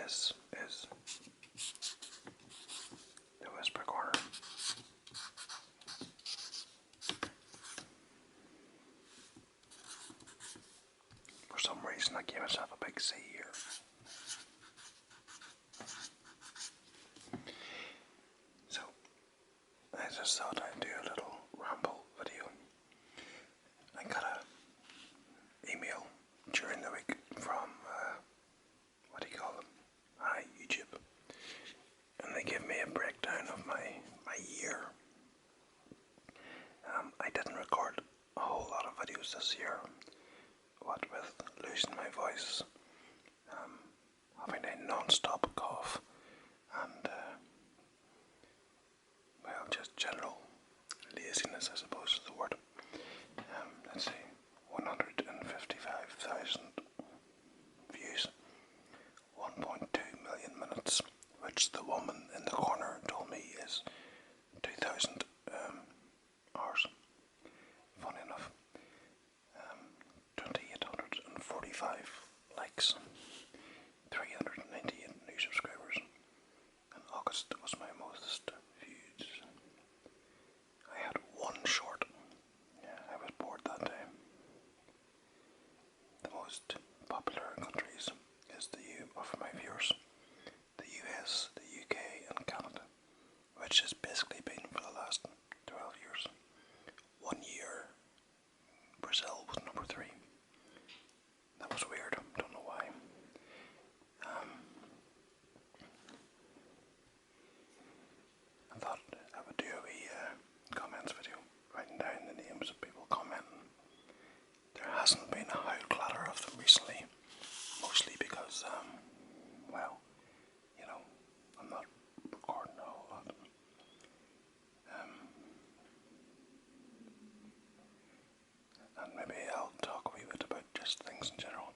This is the Whisper Corner. For some reason, I gave myself a big C here. So, I just thought I'd do a little ramble video. I got an email during the week from, what do you call them? YouTube. And they gave me a breakdown of my year. I didn't record a whole lot of videos this year, what with losing my voice, having a non-stop cough, and well, just general laziness, I suppose is the word. Let's see, 155,000 views, 1.2 million minutes, which the woman in the corner told me is 2,000 hours. Funny enough. 2,845 likes, 398 new subscribers, and August was my most viewed. I had one short. Yeah, I was bored that day. The most popular countries is for my viewers, the US, the UK, and Canada, which has basically been for the last 12 years. 1 year, Brazil was number 3. That was weird, don't know why. I thought I would do a wee comments video, writing down the names of people commenting. There hasn't been a whole clatter of them recently, mostly because, well, you know, I'm not recording a whole lot. And maybe I'll talk a wee bit about just things in general.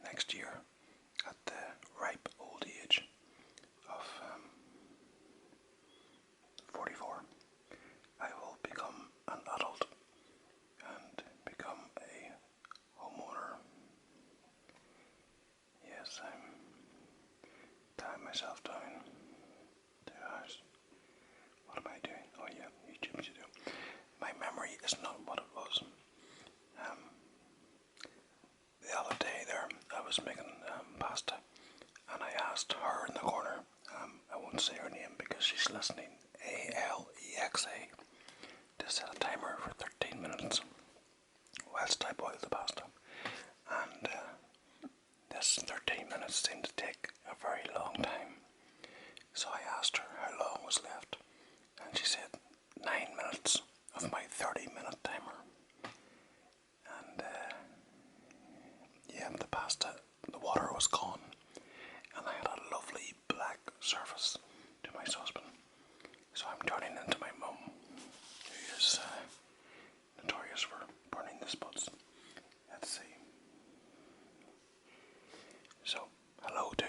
Next year, at the ripe old age of 44, I will become an adult and become a homeowner. Yes, I'm tying myself down to a house. What am I doing? Oh yeah, YouTube to do. My memory is not what it was. The other day there, I was making pasta, and I asked her in the corner, I won't say her name because she's listening, Alexa, to set a timer for 13 minutes whilst I boil the pasta. And this 13 minutes seemed to take a very long time. So I asked her how long was left, and she said 9 minutes of my 30-minute timer. And yeah, the pasta, the water was gone, and I had a lovely black surface to my saucepan. So I'm turning into my mum, who is notorious for burning the spots. Let's see. So, hello to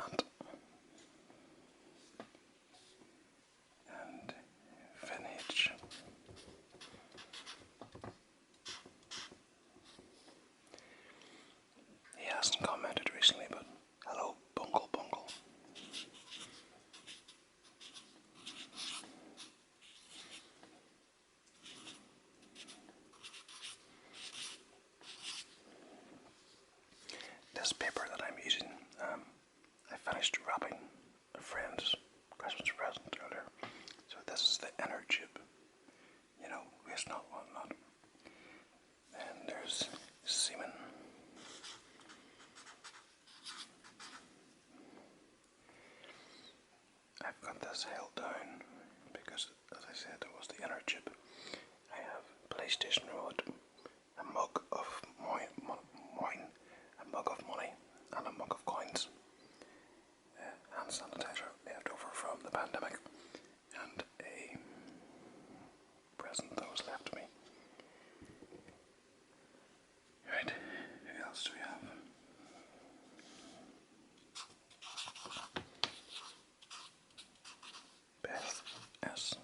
Aunt and Vintage. He hasn't commented recently, but hello, Bungle Bungle. This paper that I'm using, I finished wrapping a friend's Christmas present earlier. So this is the inner tube. You know, waste not, want not. And there's semen. I've got this held down because, as I said, it was the inner tube. I have PlayStation remote, a mug of wine, a mug of money, and a mug of coins, hand sanitizer left over from the pandemic, and a present that was left to me. Right, who else do we have? Beth S.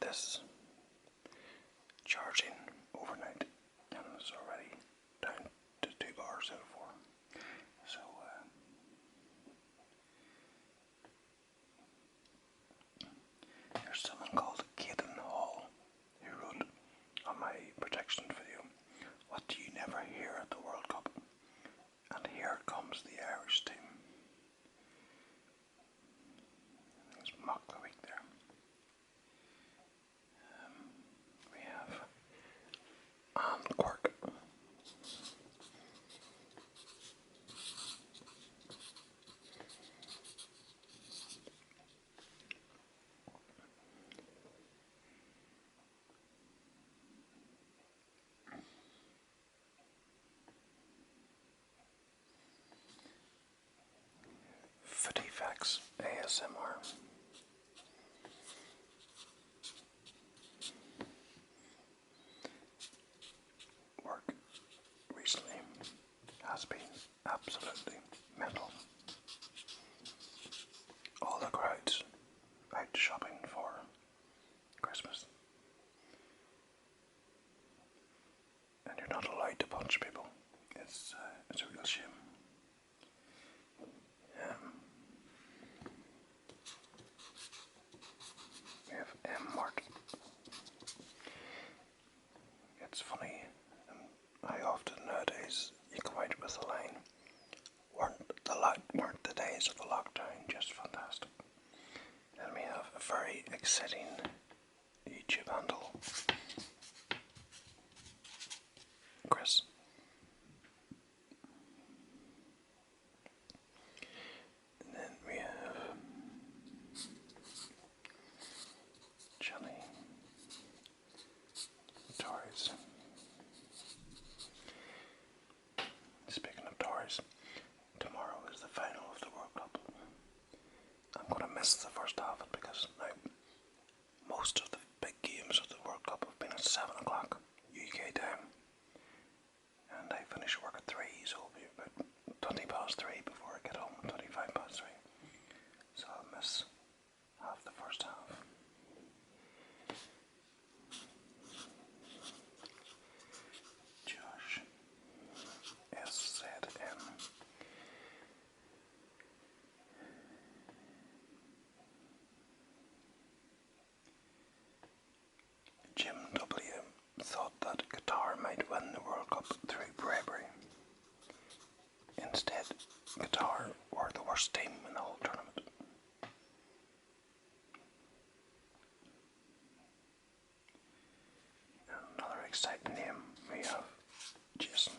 this charging overnight, and it's already down to 2 bars out of 4. So there's someone called Caden Hall who wrote on my protection video, "What do you never hear at the World Cup?" And here comes the Irish team. Let's mock the week there. We have Anne Quirk. Footy Facts ASMR. Work recently has been absolutely mental. All the crowds out shopping for Christmas, and you're not allowed to punch people. It's a real shame. We have M Mart. It's funny how often nowadays you come out with a line. Weren't the days of the lockdown just fantastic? Then we have a very exciting YouTube handle, Chris. And then we have Jenny Torres. Speaking of Torres, tomorrow is the final of the World Cup. I'm going to miss the first half of it because now most of the big games of the World Cup have been at 7 o'clock UK time. And I finish work at 3, so it'll be about 20 past 3 before I get home, 25 past 3. So I'll miss half the first half. Josh SZM. Jim W. thought that Qatar might win the World Cup through bribery. Instead, Qatar were the worst team in the whole tournament. Another exciting name, we have Jason.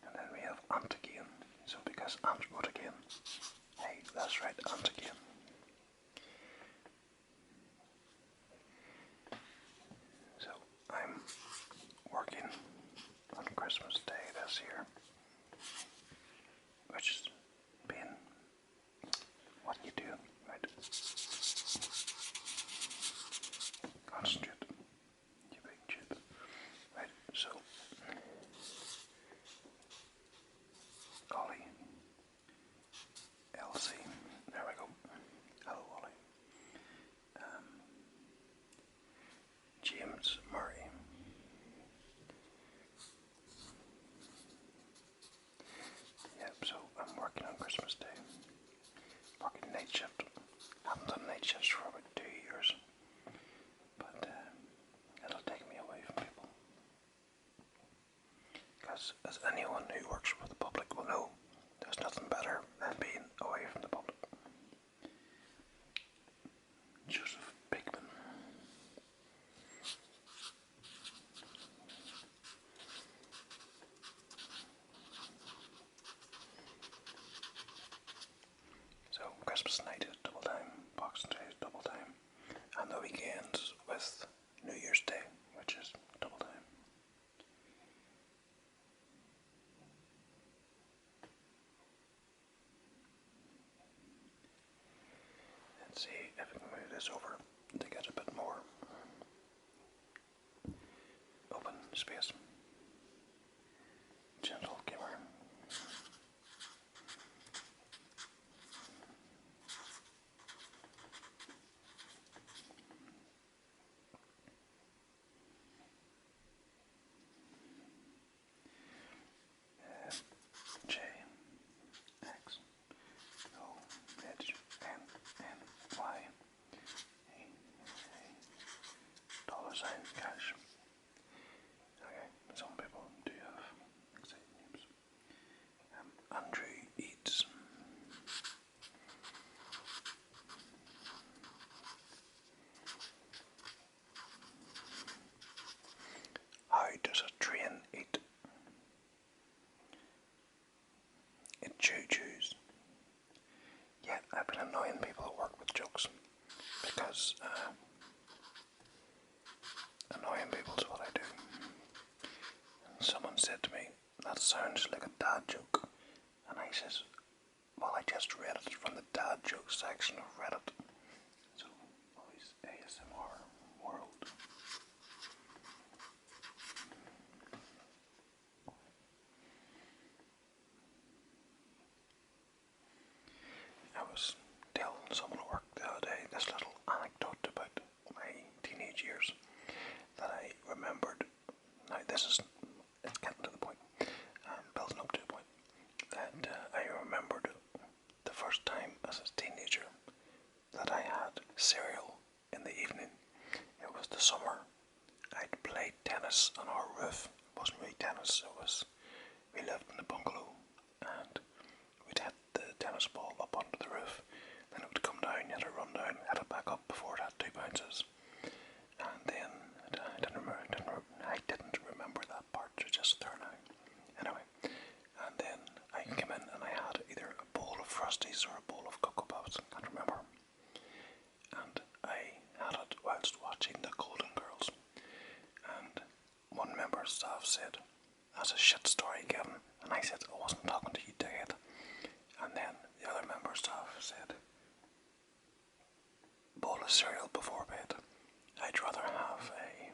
And then we have Ant again. So because Ant wrote again, hey, that's right, Ant again. So I'm working on Christmas Day this year, which has been what you do, right? Concentrate, you big chip. Right, so Ollie, Elsie, there we go. Hello, Ollie. James Murray. Yep, so I'm working on Christmas Day. Working night shift. Haven't done night shifts for about 2 years. But it'll take me away from people. Because as anyone who works for the public will know, there's nothing better than being away from the public. Joseph Bigman. So Christmas night is double time, Boxing Day is double time, and the weekends with New Year's Day, which is double time. Let's see if we can move this over to get a bit more open space. Gentle gamer. sign cash. Okay, some people do have exciting names. Andrew Eats. How does a train eat? It choo-choos. Yeah, I've been annoying people at work with jokes because annoying people is what I do. And someone said to me, that sounds like a dad joke. And I says, well, I just read it from the dad joke section of Reddit. So, always ASMR world. I was telling someone at work the other day this little anecdote about my teenage years that I remembered. Now it's getting to the point, building up to a point, that I remembered the first time as a teenager that I had cereal in the evening. It was the summer. I'd played tennis on our roof. It wasn't really tennis, we lived in a bungalow and we'd hit the tennis ball up onto the roof, then it would come down, you had to run down, hit it back up before it had 2 bounces. And then I didn't remember that part, so just there now. Anyway, and then I came in and I had either a bowl of Frosties or a bowl of Cocoa Puffs, I can't remember. And I had it whilst watching the Golden Girls. And one member of staff said, "That's a shit story, Kevin." And I said, "I wasn't talking to you, dickhead." And then the other member of staff said, "Bowl of cereal before bed. I'd rather have a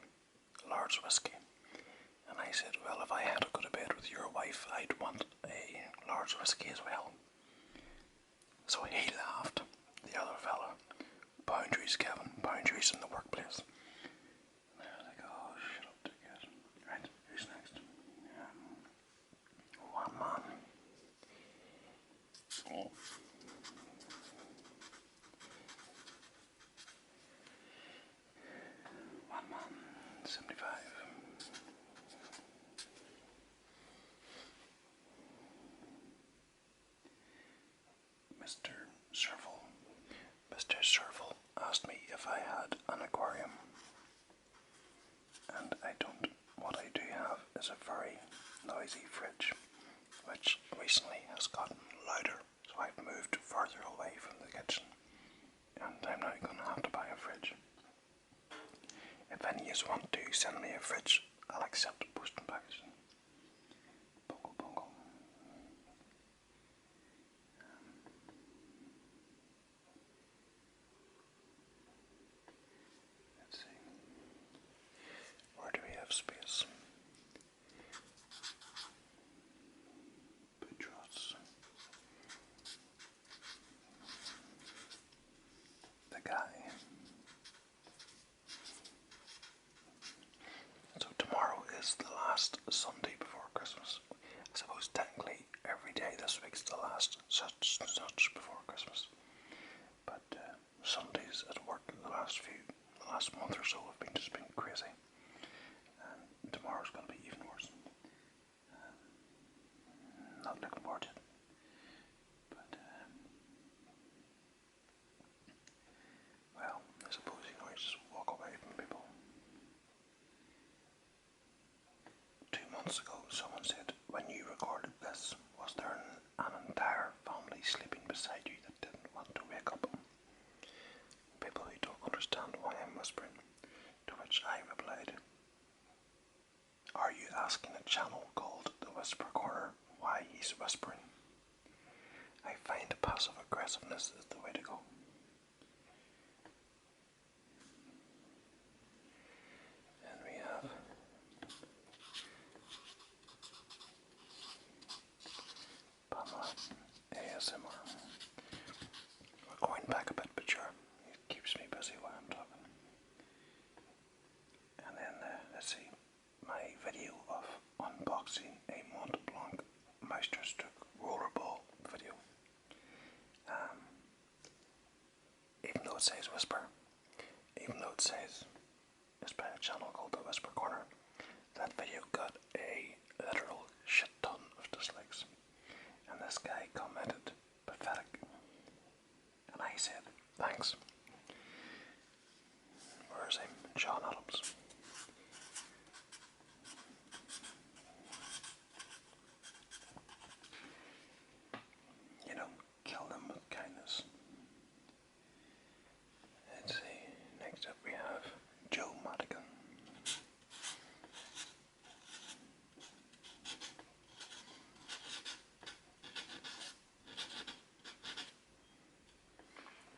large whiskey." And I said, "Well, if I had to go to bed with your wife, I'd want a large whiskey as well." So he laughed, the other fella. "Boundaries, Kevin, boundaries in the workplace." And I was like, oh, shut up, dickhead. Right, who's next? One man. Oh. One man, 75. Mr. Serval. Mr. Serval asked me if I had an aquarium. And I don't. What I do have is a very noisy fridge, which recently has gotten louder, so I've moved further away from the kitchen, and I'm now going to have to buy a fridge. If any of you want to send me a fridge, I'll accept post and packaging. Bungle, bungle. Let's see. Where do we have space? Boutros. The guy. So tomorrow is the last Sunday before Christmas. I suppose technically every day this week's the last such before Christmas. But Sundays at work the last month or so have been just been crazy. And tomorrow's going to be even worse. Not looking forward to it. But well, I suppose you know, you just walk away from people. 2 months ago, someone said, when you recorded this, was there an entire family sleeping beside you that didn't want to wake up? People who don't understand why I'm whispering. To which I replied, are you asking a channel called TheWhisperCorner why he's whispering? I find passive aggressiveness is the way to go. And we have Pamela ASMR. We're going back a bit, but sure, it keeps me busy while I'm talking. And then, let's see, my video of unboxing a Mont Blanc Meisterstück rollerball video. is by a channel called TheWhisperCorner. That video got a literal shit ton of dislikes. And this guy commented, pathetic. And I said, thanks. Where is he? John Adams. You know, kill them with kindness. Let's see, next up we have Joe Madigan.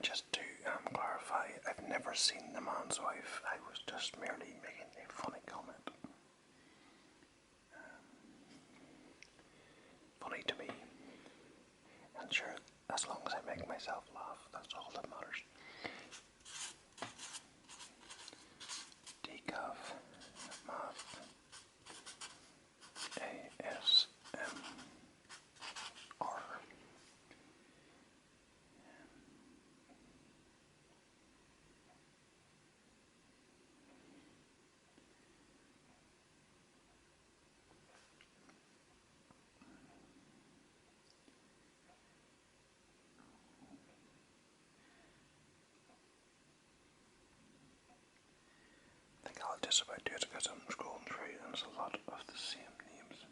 Just to clarify, I've never seen The Man's Wife. I was just merely making a funny comment. Funny to me. And sure, as long as I make myself laugh, that's all that matters. Decaf Math ASMR. I think I'll just about do it because I'm scrolling through and there's a lot of the same names.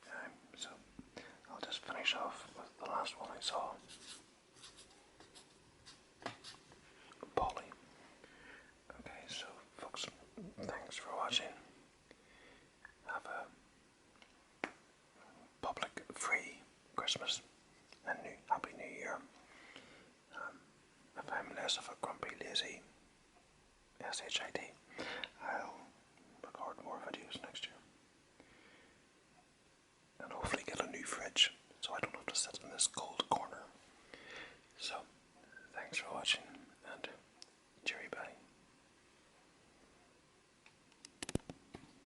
Okay, so I'll just finish off with the last one I saw. Polly. Okay, so folks, thanks for watching. Have a public free Christmas and Happy New Year. If I'm less of a grumpy, lazy SHIT, I'll record more videos next year. And hopefully get a new fridge so I don't have to sit in this cold corner. So, thanks for watching.